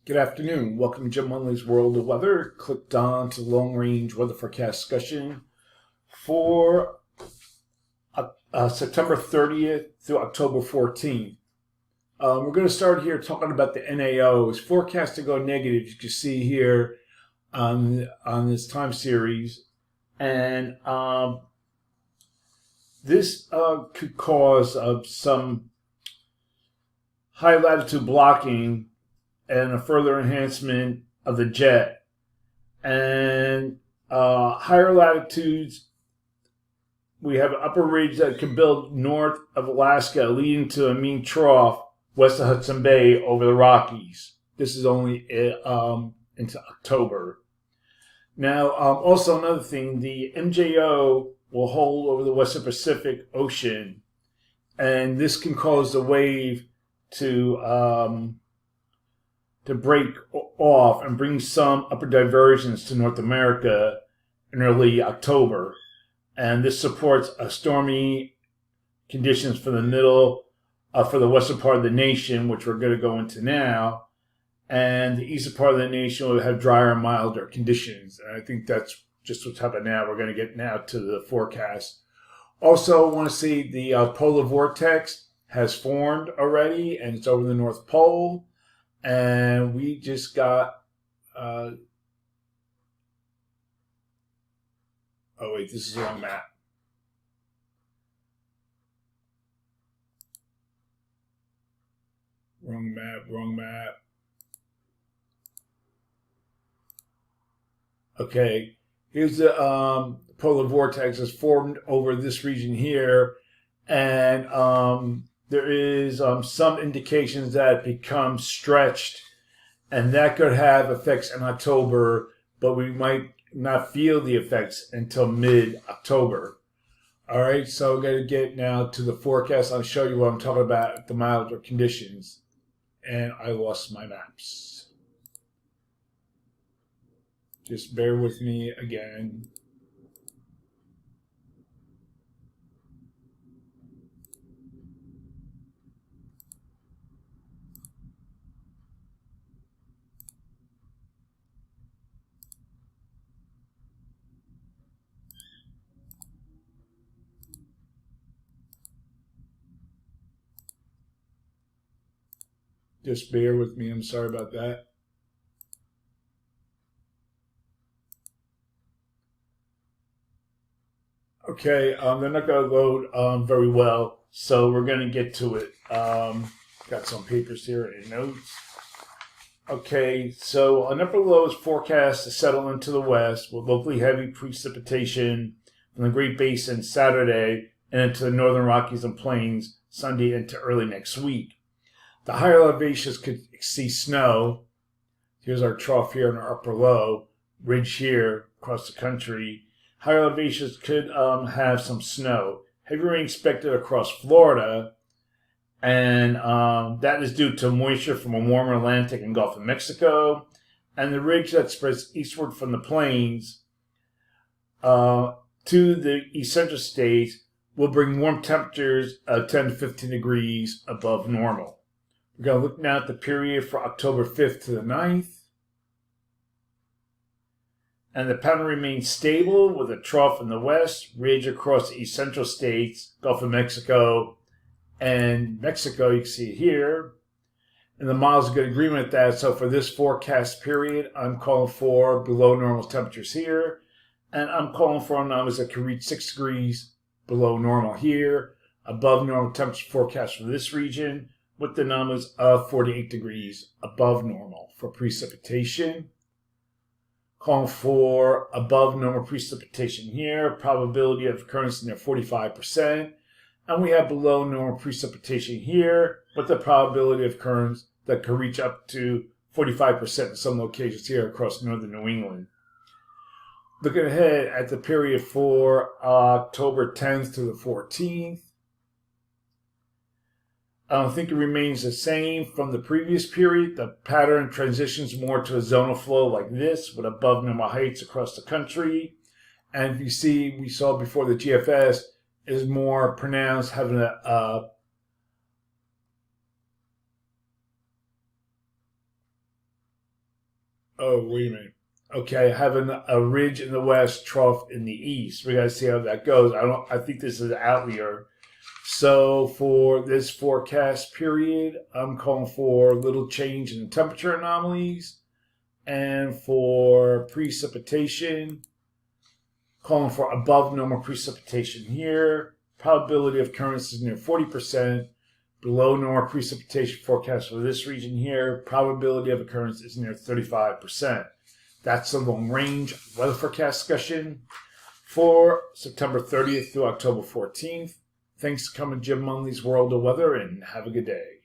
Good afternoon. Welcome to Jim Munley's World of Weather. Clicked on to the long-range weather forecast discussion for September 30th through October 14th. We're going to start here talking about the NAO. It's forecast to go negative, you can see here on this time series. And this could cause some high latitude blocking and a further enhancement of the jet. And higher latitudes, we have an upper ridge that could build north of Alaska, leading to a mean trough west of Hudson Bay over the Rockies. This is only into October. Now, also another thing, the MJO will hold over the Western Pacific Ocean, and this can cause the wave to break off and bring some upper diversions to North America in early October. And this supports stormy conditions for the for the western part of the nation, which we're going to go into now. And the eastern part of the nation will have drier and milder conditions. And I think that's just what's happening now. We're going to get now to the forecast. Also, I want to see the polar vortex has formed already, and it's over the North Pole. And we just got, oh wait, this is the wrong map. Wrong map. Okay, here's the polar vortex is formed over this region here, and there is some indications that it becomes stretched, and that could have effects in October, but we might not feel the effects until mid-October. All right, so we're going to get now to the forecast. I'll show you what I'm talking about, the milder conditions. And I lost my maps. Just bear with me again. Just bear with me. I'm sorry about that. Okay, they're not going to load very well, so we're going to get to it. Got some papers here and notes. Okay, so an upper low is forecast to settle into the west with locally heavy precipitation from the Great Basin Saturday and into the northern Rockies and Plains Sunday into early next week. The higher elevations could see snow. Here's our trough here in our upper low, ridge here across the country. Higher elevations could have some snow. Heavy rain expected across Florida, and that is due to moisture from a warmer Atlantic and Gulf of Mexico. And the ridge that spreads eastward from the plains to the east central states will bring warm temperatures of 10 to 15 degrees above normal. We're going to look now at the period for October 5th to the 9th. And the pattern remains stable with a trough in the west, ridge across the east central states, Gulf of Mexico, and Mexico. You can see it here. And the models are good agreement with that. So for this forecast period, I'm calling for below normal temperatures here. And I'm calling for anomalies that can reach 6 degrees below normal here. Above normal temperature forecast for this region, with the anomalies of 48 degrees above normal for precipitation. Calling for above normal precipitation here, probability of occurrence near 45%. And we have below normal precipitation here, with the probability of occurrence that could reach up to 45% in some locations here across northern New England. Looking ahead at the period for October 10th to the 14th, I don't think it remains the same from the previous period. The pattern transitions more to a zonal flow like this with above normal heights across the country. And if you see, we saw before the GFS, is having having a ridge in the west, trough in the east. We got to see how that goes. I think this is an outlier. So for this forecast period, I'm calling for little change in temperature anomalies. And for precipitation, calling for above normal precipitation here. Probability of occurrence is near 40%. Below normal precipitation forecast for this region here. Probability of occurrence is near 35%. That's the long range weather forecast discussion for September 30th through October 14th. Thanks for coming to Jim Munley's World of Weather, and have a good day.